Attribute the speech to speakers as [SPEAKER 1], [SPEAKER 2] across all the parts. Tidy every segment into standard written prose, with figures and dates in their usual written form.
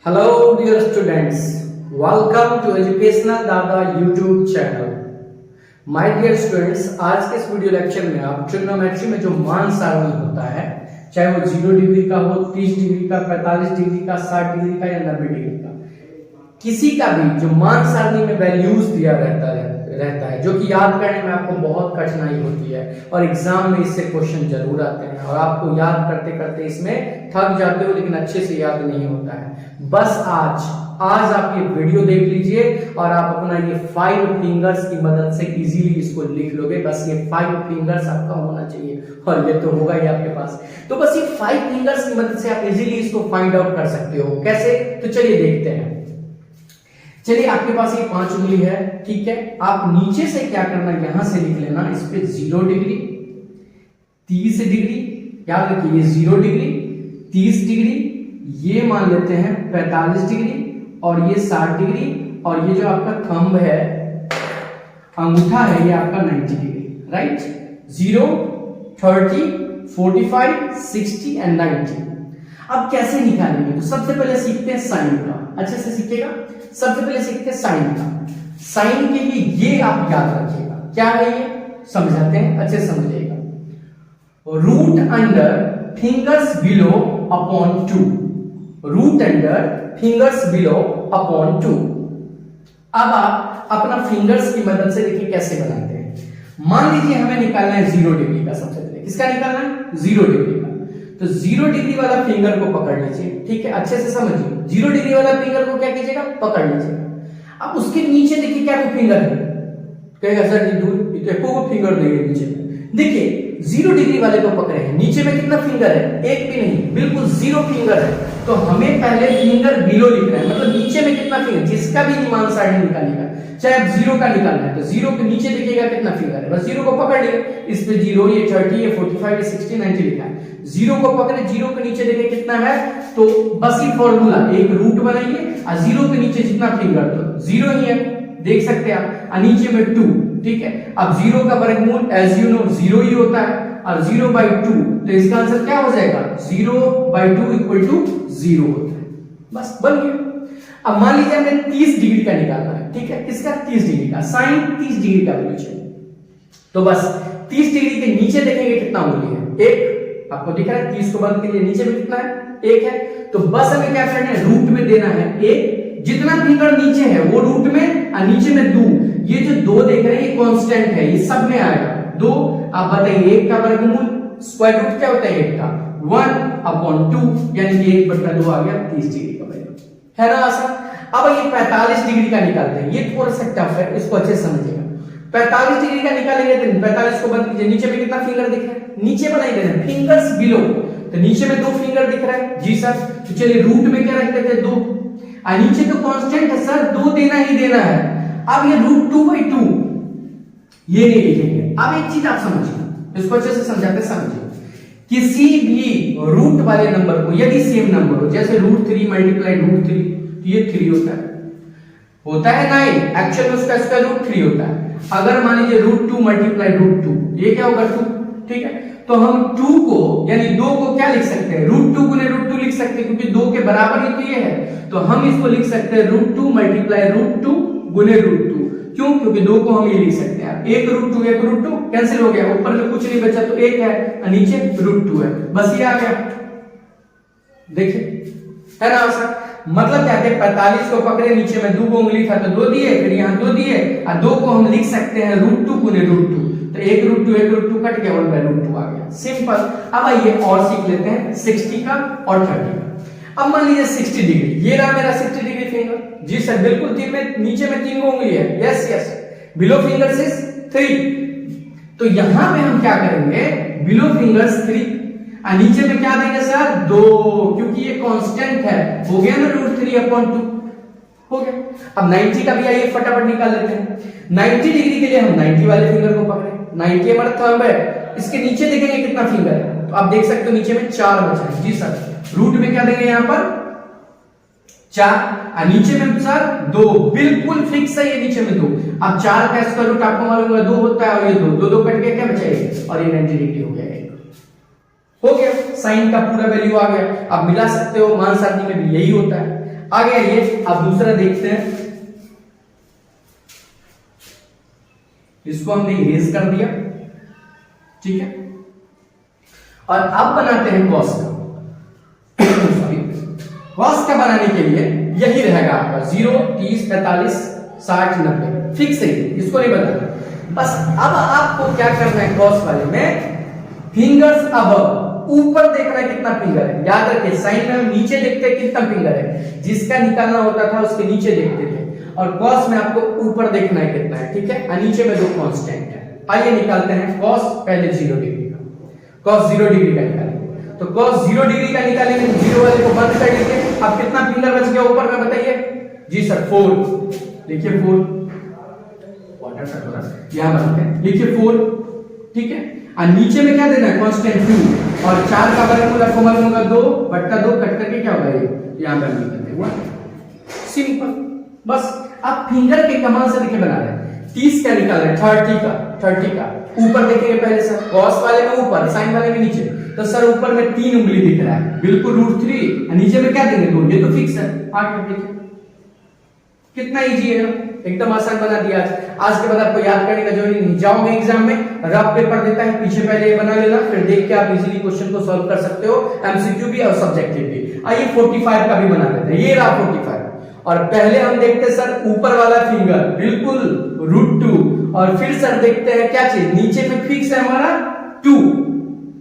[SPEAKER 1] Hello dear students, welcome to Educational Dada YouTube channel. My dear students, आज के इस video lecture में आप ट्रिग्नोमेट्री में जो मान सारणी होता है, चाहे वो 0 डिग्री का हो, 30 डिग्री का, 45 डिग्री का, 60 डिग्री का या 90 डिग्री का, किसी का भी जो मान सारणी में वैल्यूज दिया रहता है जो कि याद करने में आपको बहुत कठिनाई होती है और एग्जाम में इससे क्वेश्चन जरूर आते हैं और आपको याद करते करते इसमें थक जाते हो लेकिन अच्छे से याद नहीं होता है। बस आज आप ये वीडियो देख लीजिए और आप अपना ये 5 फिंगर्स की मदद से इजीली इसको लिख लोगे। बस ये 5 फिंगर्स आपका होना चाहिए और ये तो होगा ही आपके पास। तो बस ये 5 फिंगर्स की मदद से आप इजीली इसको फाइंड आउट कर सकते हो। कैसे? तो चलिए देखते हैं। चलिए, आपके पास ये 5 उंगली है, ठीक है। आप नीचे से क्या करना, यहां से लिख लेना, इस पे 0 डिग्री, 30 डिग्री, याद रखिए ये 0 डिग्री, 30 डिग्री, ये मान लेते हैं 45 डिग्री और ये 60 डिग्री और ये जो आपका थंब है, अंगूठा है, ये आपका 90 डिग्री, राइट। 0, 30, 45, 60 एंड 90। अब कैसे निकालेंगे? तो सबसे पहले सीखते हैं साइन का। अच्छे से सीखिएगा। सबसे पहले सीखते हैं साइन का। साइन के लिए ये आप याद रखिएगा, क्या है ये समझाते हैं, अच्छे से समझिएगा। Root under fingers below upon 2, root under fingers below upon 2। अब आप अपना फिंगर्स की मदद से देखिए कैसे बनाते हैं। मान लीजिए हमें निकालना है 0 डिग्री का। सबसे पहले किसका निकालना है? 0 डिग्री का। तो 0 डिग्री वाला फिंगर को पकड़ लीजिए, ठीक है, अच्छे से समझिए। 0 डिग्री वाला फिंगर को क्या कीजिएगा? पकड़ लीजिएगा। अब उसके नीचे देखिए क्या वो फिंगर है, कहेगा सर जी दूर, ये तो कोई फिंगर नहीं है नीचे में। देखिए 0 डिग्री वाले को पकड़े हैं, नीचे में कितना फिंगर है? एक भी नहीं, बिल्कुल 0 फिंगर है। तो हमें पहले फिंगर बिलो लिखना है, मतलब नीचे में कितना फिंगर, जिसका भी मान सारणी निकालिएगा, चाहे आप 0 का निकालना है तो 0 के नीचे देखिएगा कितना फिंगर है, बस 0 को पकड़ लिए। इस पे 0, ये 30, ये 45, ये 60, 90 लिखा है। 0 को पकड़े, 0 के नीचे देखिए कितना है, तो बस ये फॉर्मूला, एक रूट बनाइए और 0 के नीचे जितना फिंगर तो 0 ही है, देख सकते हैं आप, और नीचे में 2, ठीक है। अब 0 का वर्गमूल एज यू नो 0 ही होता है और 0/2, तो इसका आंसर क्या हो जाएगा? 0/2 इक्वल टू 0 होता है। बस बन गया। अब मान लीजिए हमें 30 डिग्री का निकालना है, ठीक है। किसका? 30 डिग्री का। साइन 30 डिग्री का वैल्यू चाहिए, तो बस 30 डिग्री के नीचे देखेंगे कितना उंगली है, 1, आपको दिख रहा है। 30 को बंद कीजिए, नीचे में कितना है? 1 है। तो बस हमें क्या करना है? रूट में देना है 1, जितना फिंगर नीचे है वो रूट में और नीचे में 2, ये जो 2 देख रहे हैं ये कांस्टेंट है, ये सब में आएगा 2। आप बताइए 1 का वर्गमूल स्क्वायर रूट क्या होता है? 1 का 1/2, यानी कि 1/2 आ गया 30 डिग्री का वैल्यू, है ना आसान। अब ये 45 डिग्री का निकालते हैं, ये थोड़ा सा टफ है, इसको अच्छे से समझिएगा। 45 डिग्री का निकालेंगे तो 45 को बंद कीजिए, नीचे में कितना फिंगर दिख रहा है? नीचे बनाई दे रहे हैं फिंगर्स बिलो, तो नीचे में 2 फिंगर दिख रहा है जी सर। तो चलिए रूट में क्या रखते थे? 2, और नीचे तो कांस्टेंट है सर, 2 देना ही देना है। अब ये √2/2 ये नहीं लिखेंगे। अब एक चीज आप समझिए, इसको अच्छे से समझाते समझिए। किसी भी रूट वाले नंबर को यदि सेम नंबर हो, जैसे √3 मल्टीप्लाई √3, तो ये 3 होता है 9, एक्चुअल में उसका स्क्वायर रूट 3 होता है। अगर मान लीजिए √2 मल्टीप्लाई √2, ये क्या होगा? 2, ठीक है। तो हम 2 को यानी 2 को क्या लिख सकते हैं? √2 गुने √2 लिख सकते हैं, क्योंकि 2 के बराबर ही तो ये है। तो हम इसको लिख सकते हैं √2 मल्टीप्लाई √2 गुने √2। क्यों? क्योंकि 2 को हम ये लिख सकते हैं, 1 √2 कैंसिल हो गया, ऊपर में कुछ नहीं बचा तो 1 है और नीचे √2 है, बस ये आ गया। देखिए, है ना आसान। मतलब क्या है? 45 को पकड़े, नीचे में 2 उंगली था तो 2 दिए, फिर यहाँ 2 दिए और 2 को हम लिख सकते हैं √2 गुने √2, तो 1 √2 कट गया, 1/√2 आ गया, सिंपल। अब आइए और सीख लेते हैं 60 का और 30 का। अब मान लीजिए 60 डिग्री, ये रहा मेरा 60 डिग्री फिंगर, जी सर बिल्कुल, 3 में नीचे में 3 उंगली है, yes yes, below fingers is 3। तो यहां पे हम क्या करेंगे? बिलो फिंगर्स 3 और नीचे में क्या देंगे सर? 2, क्योंकि ये कांस्टेंट है, हो गया ना √3/2, हो गया। अब 90 का भी आइए फटाफट निकाल लेते हैं। 90 डिग्री के लिए हम 90 वाले फिंगर को पकड़े, 90 हमारा थंब है, इसके नीचे देखेंगे कितना फिंगर है, तो आप देख सकते हो नीचे में 4 बचा है, जी सर। रूट में क्या देंगे यहाँ पर? 4, और नीचे में सर 2, बिल्कुल फिक्स है ये नीचे में 2। अब 4 का स्क्वायर रूट आपको मालूम है 2 होता है, और ये 2 कट गया, क्या बचा? और ये 90 डिग्री हो गया, हो गया। साइन का पूरा वैल्यू आ गया। आप मिला सकते हो, मान सारणी में भी यही होता है। आगे आइए अब दूसरा देखते हैं। इसको हमने इरेज कर दिया, ठीक है। और अब बनाते हैं कॉस का। सॉरी, कॉस का बनाने के लिए यही रहेगा आपका 0, 30, 45, 60, 90 फिक्स है, इसको नहीं बताना। बस अब आपको क्या करना है, कॉस वाले में फिंगर्स अब ऊपर देखना है कितना फिंगर है। याद रखिए साइन में हम नीचे देखते हैं कितना फिंगर है, जिसका निकालना होता था उसके नीचे देखते थे, और कॉस में आपको ऊपर देखना है कितना है, ठीक है। और नीचे में दो कांस्टेंट है। आइए निकालते हैं कॉस, पहले 0 डिग्री का, कॉस 0 डिग्री का निकालेंगे। तो कॉस 0 डिग्री का निकालेंगे, 0 वाले को बंद कर लीजिए। अब कितना फिंगर बच गया ऊपर में बताइए जी सर? 4, लिखिए 4, वाटर सा थोड़ा यहां बनाते हैं, लिखिए 4, ठीक है। और नीचे में क्या देना है, कांस्टेंट 2, और 4 का वर्गमूल आपको होगा 2 बट्टा 2, कट करके क्या होगा ये यहां पर निकलते हुआ, सिंपल। बस आप फिंगर के कमाल से देखिए बना रहे हैं। 30 का निकाल रहे हैं, 30 का ऊपर देखेंगे पहले सर, कॉस वाले में ऊपर, साइन वाले में नीचे। तो सर ऊपर में 3 उंगली दिख रहा है, बिल्कुल √3, और नीचे में क्या देंगे 2, ये तो फिक्स है। आगे देखिए कितना इजी है, एकदम आसान बना दिया। आज के बाद आपको याद करने का जरूरी नहीं, जाओगे एग्जाम में रफ पेपर देता है, पीछे पहले ये बना लेना, फिर देख के आप इजीली क्वेश्चन को सॉल्व कर सकते हो, एमसीक्यू भी और सब्जेक्टिव भी। आइए 45 का भी बना लेते हैं, ये रहा 45। और पहले हम देखते हैं सर ऊपर वाला फिंगर बिल्कुल √2, और फिर सर देखते हैं क्या चीज नीचे में फिक्स है हमारा 2,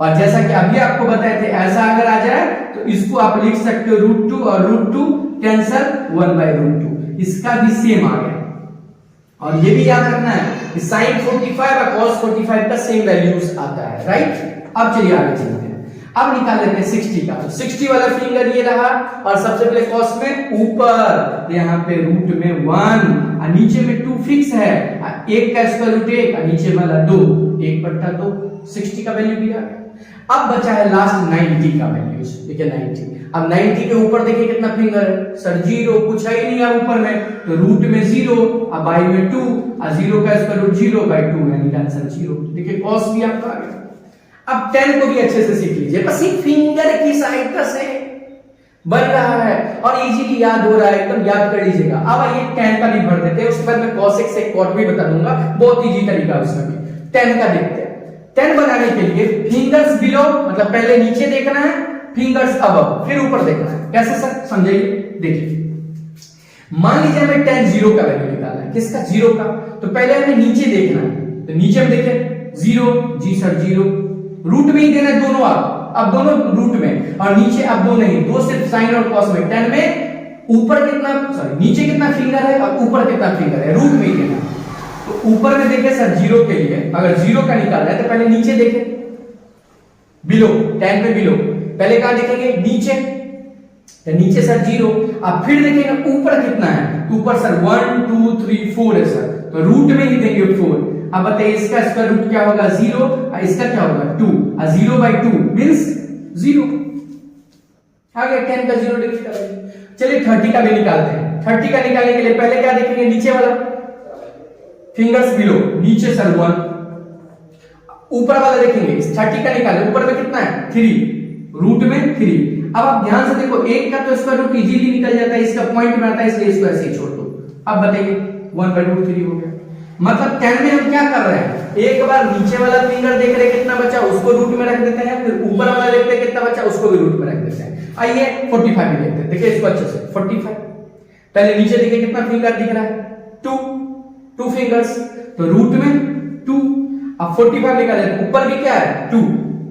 [SPEAKER 1] और जैसा कि अभी आपको बताए थे ऐसा अगर आ जाए तो इसको आप लिख सकते हो √2 और √2 कैंसल 1/√2, इसका भी सेम आ गया। और ये भी याद रखना है कि sin 45 और cos 45 का सेम वैल्यूज आता है, राइट। अब चलिए आगे चलते हैं, अब निकाल लेते हैं 60 का। तो 60 वाला फिंगर ये रहा, और सबसे पहले cos में ऊपर यहाँ पे रूट में 1 और नीचे में 2 फिक्स है, 1 का स्क्वायर रूट 1 और नीचे वाला 2, 1/2, 60 का वैल्यू भी आ गया। अब बचा है लास्ट 90 का वैल्यू, देखिए 90। अब 90 के ऊपर देखिए कितना फिंगर है सर, 0, कुछ है ही नहीं है ऊपर में, तो रूट में 0 और बाई में 2 और 0 का स्क्वायर रूट 0/2, यानी आंसर 0। देखिए कॉस भी आपका आ गया। अब 10 को भी अच्छे से सीख लीजिए, बस एक फिंगर की सहायता से बन रहा है और इजीली याद हो रहा है, एकदम याद कर लीजिएगा। अब आइए 10 का भी भर देते हैं, उसके बाद मैं cos x से cot भी बता दूंगा, बहुत इजी तरीका है उसका भी। 10 का देखते हैं। 10 बनाने के लिए फिंगर्स बिलो, मतलब पहले नीचे देखना है, फिंगर्स अबव, फिर ऊपर देखना है। कैसे सर, समझाइए। देखिए मान लीजिए हमें 10 0 का वैल्यू निकालना है, किसका 0 का, तो पहले हमें नीचे देखना है। तो नीचे में देखें 0, जी सर 0, रूट में ही देना है दोनों, आप अब दोनों रूट में, और नीचे अब 2 नहीं, 2 सिर्फ साइन और कॉस में। 10 में ऊपर कितना, सॉरी नीचे कितना फिंगर है और ऊपर कितना फिंगर है, रूट में ही देना। तो ऊपर में देखें सर 0 के लिए, अगर 0 का निकालना है तो पहले नीचे देखें, बिलो 10 में बिलो, पहले कहां देखेंगे नीचे, तो नीचे सर 0, अब फिर देखेंगे ऊपर कितना है, तो ऊपर सर 1 2 3 4 है सर, तो रूट में ही देंगे 4। अब बताइए इसका स्क्वायर रूट क्या होगा 0, और इसका क्या होगा 2, और 0/2 मींस 0। आ गया 10 का 0 डिग्री का वैल्यू। चलिए 30 का भी निकालते हैं। 30 का निकालने के लिए पहले क्या देखेंगे, नीचे वाला फिंगर्स बिलो, नीचे सर 1, ऊपर वाला देखेंगे 30 का निकाले, ऊपर में कितना है 3, रूट में 3। अब आप ध्यान से देखो, 1 का तो स्क्वायर रूट इजीली निकल जाता है, इसका पॉइंट में आता है, इसलिए इसको ऐसे ही छोड़ दो। अब बताइए 1/√3 हो गया। मतलब 10 में हम क्या कर रहे हैं, एक बार नीचे वाला फिंगर देख रहे कितना बचा, उसको रूट में रख देते हैं, फिर ऊपर वाला देखते हैं कितना बचा, उसको भी रूट में रख देते हैं। आइए 45 में देखते हैं, देखिए इसको अच्छे से। 45 पहले नीचे देखिए कितना फिंगर दिख रहा है, 2 फिंगर्स, तो रूट में 2। अब 45 निकाले, ऊपर भी क्या है 2,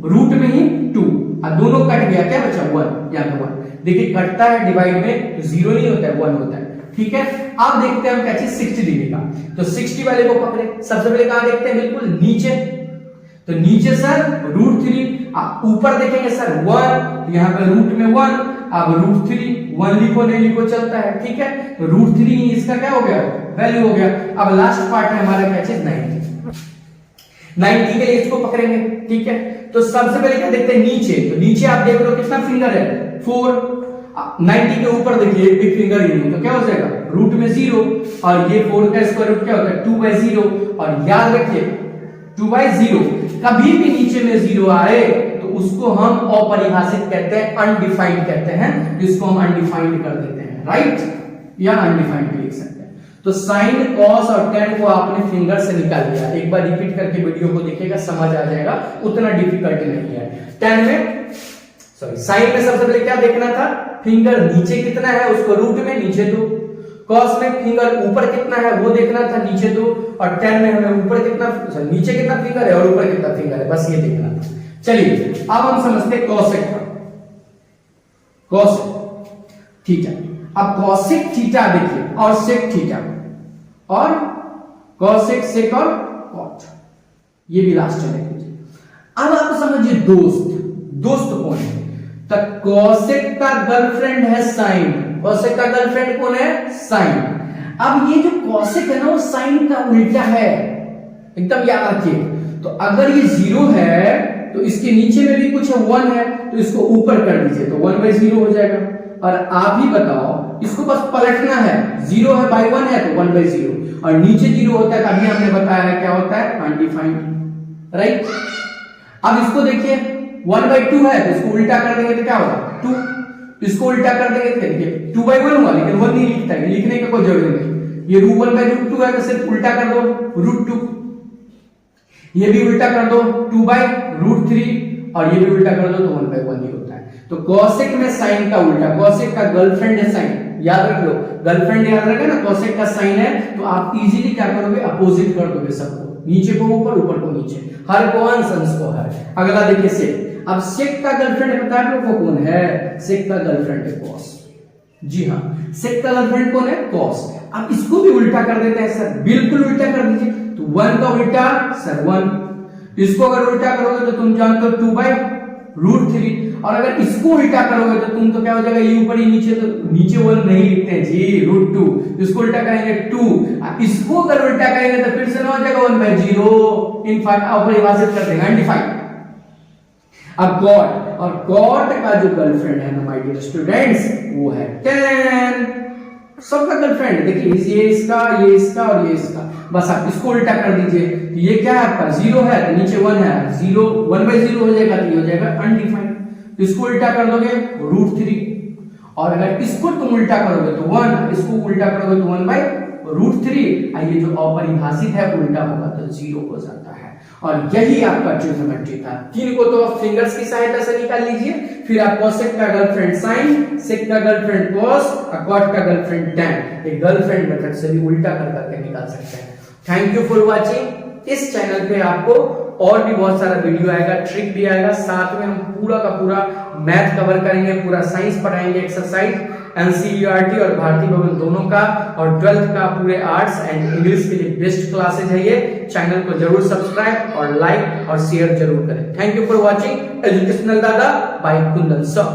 [SPEAKER 1] रूट में ही 2, और दोनों कट गया, क्या बचा 1, यहां पे 1। देखिए कटता है डिवाइड में तो 0 नहीं होता है, 1 होता है, ठीक है। अब देखते हैं हम क्या चीज 60 डिग्री का। तो 60 वाले को पकड़े, सबसे पहले कहां देखते हैं, बिल्कुल नीचे। तो नीचे सर √3, ऊपर देखेंगे सर 1, यहां पे रूट में 1, अब √3, 1 लिखो नहीं लिखो चलता है, ठीक है। तो √3 इसका क्या हो गया, वैल्यू हो गया। अब लास्ट पार्ट है हमारा क्या चीज 90 के लिए इसको पकड़ेंगे, ठीक है। तो सबसे पहले क्या देखते हैं, नीचे। तो नीचे आप देख लो कितना फिंगर है 4, 90 के ऊपर देखिए एक भी फिंगर ही नहीं, तो क्या हो जाएगा रूट में 0, और ये 4 का स्क्वायर रूट क्या होता है 2/0। और याद रखिए 2/0, कभी भी नीचे में 0 आए तो उसको हम अपरिभाषित कहते हैं, अनडिफाइंड कहते हैं, इसको हम अनडिफाइंड कर देते हैं, राइट, या अनडिफाइंड भी लिख सकते हैं। तो साइन, कॉस और टेन को आपने फिंगर से निकाल लिया। एक बार रिपीट करके वीडियो को देखिएगा, समझ आ जाएगा, उतना डिफिकल्ट नहीं है। टेन में सॉरी साइन में सबसे पहले क्या देखना था, फिंगर नीचे कितना है उसको रूट में नीचे दो। कॉस में फिंगर ऊपर कितना है वो देखना था, नीचे दो। और टेन में हमें ऊपर कितना, नीचे कितना फिंगर है और ऊपर कितना फिंगर है, बस ये देखना था। चलिए अब हम समझते हैं कॉसेक का। कॉसेक थीटा, अब कॉसेक थीटा देखिए और सेक थीटा, और कॉसेक सेक और कॉट, ये भी लास्ट में देख लीजिए। अब आप समझिए दोस्त, दोस्त कौन है, तो कॉसेक का गर्लफ्रेंड है साइन। कॉसेक का गर्लफ्रेंड कौन है, साइन। अब ये जो कॉसेक है ना वो साइन का उल्टा है, एकदम याद रखिए। तो अगर ये 0 है तो इसके नीचे में भी कुछ 1 है, तो इसको ऊपर कर दीजिए तो 1/0 हो जाएगा। और आप ही बताओ, इसको बस पलटना है, 0 है बाई 1 है तो 1/0, और नीचे 0 होता है, अभी हमने बताया है क्या होता है, अनडिफाइंड, राइट। अब इसको देखिए 1/2 है तो इसको उल्टा कर देंगे तो क्या होगा 2, इसको उल्टा कर देंगे तो देखिए 2/1 हुआ, लेकिन 1 नहीं लिखता है, लिखने की कोई जरूरत नहीं। ये √1/√2 है तो सिर्फ उल्टा कर दो √2, ये भी उल्टा कर दो 2/√3, और ये भी उल्टा कर दो तो 1/1 ही होता है। तो कॉसेक में साइन का उल्टा, कॉसेक का गर्लफ्रेंड है साइन, याद रख लो, गर्लफ्रेंड याद रखे ना, कॉसेक का साइन है तो आप इजीली क्या करोगे, अपोजिट कर दोगे सबको, नीचे को ऊपर, ऊपर को नीचे, हर को अंश, अंश को हर। अगला देखिए सेक। अब सेक का गर्लफ्रेंड पता है आप लोग को कौन है, सेक का गर्लफ्रेंड है कॉस। जी हाँ, सेक का गर्लफ्रेंड कौन है, कॉस। अब इसको भी उल्टा कर देते हैं सर, बिल्कुल उल्टा कर दीजिए। तो 1 का उल्टा सर 1, इसको अगर उल्टा करोगे तो तुम जानते हो 2/√3, और अगर इसको उल्टा करोगे तो तुम तो क्या हो जाएगा, ये ऊपर ही नीचे, तो नीचे 1 नहीं लिखते हैं जी, √2, इसको उल्टा करेंगे 2, इसको अगर उल्टा करेंगे तो फिर से ना हो जाएगा 1/0, अपरिभाषित कर देंगे, अनडिफाइंड। अब गॉड, और गॉड का जो गर्लफ्रेंड है ना माय डियर स्टूडेंट्स, वो है 10, सबका गर्लफ्रेंड। देखिए ये इसका, ये इसका और ये इसका, बस आप इसको उल्टा कर दीजिए। तो ये क्या है आपका 0 है तो नीचे 1 है, 0 1/0 हो जाएगा तो ये हो जाएगा अनडिफाइंड। तो इसको उल्टा कर दोगे √3, और अगर इसको तुम उल्टा करोगे तो 1, इसको उल्टा करोगे तो 1/√3, ये जो अपरिभाषित है उल्टा होगा तो 0 हो जाता है। और यही आपका ट्रिग्नोमेट्री था। तीन को तो आप फिंगर्स की सहायता से निकाल लीजिए, फिर आप कॉसेक का गर्लफ्रेंड साइन, सेक का गर्लफ्रेंड कॉस, और कॉट का गर्लफ्रेंड टेन, एक गर्लफ्रेंड मेथड से भी उल्टा कर करके निकाल सकते हैं। Thank you for watching. इस चैनल पे आपको और भी बहुत सारा वीडियो आएगा, ट्रिक भी आएगा, साथ में हम पूरा का पूरा मैथ कवर करेंगे, पूरा साइंस पढ़ाएंगे, एक्सरसाइज, एनसीईआरटी और भारतीय भवन दोनों का, और 12th का पूरे आर्ट्स एंड इंग्लिश के लिए बेस्ट क्लासेज है ये। चैनल को जरूर सब्सक्राइब और लाइक और शेयर जरूर करें। Thank you for watching educational दादा बाय कुंदन सर।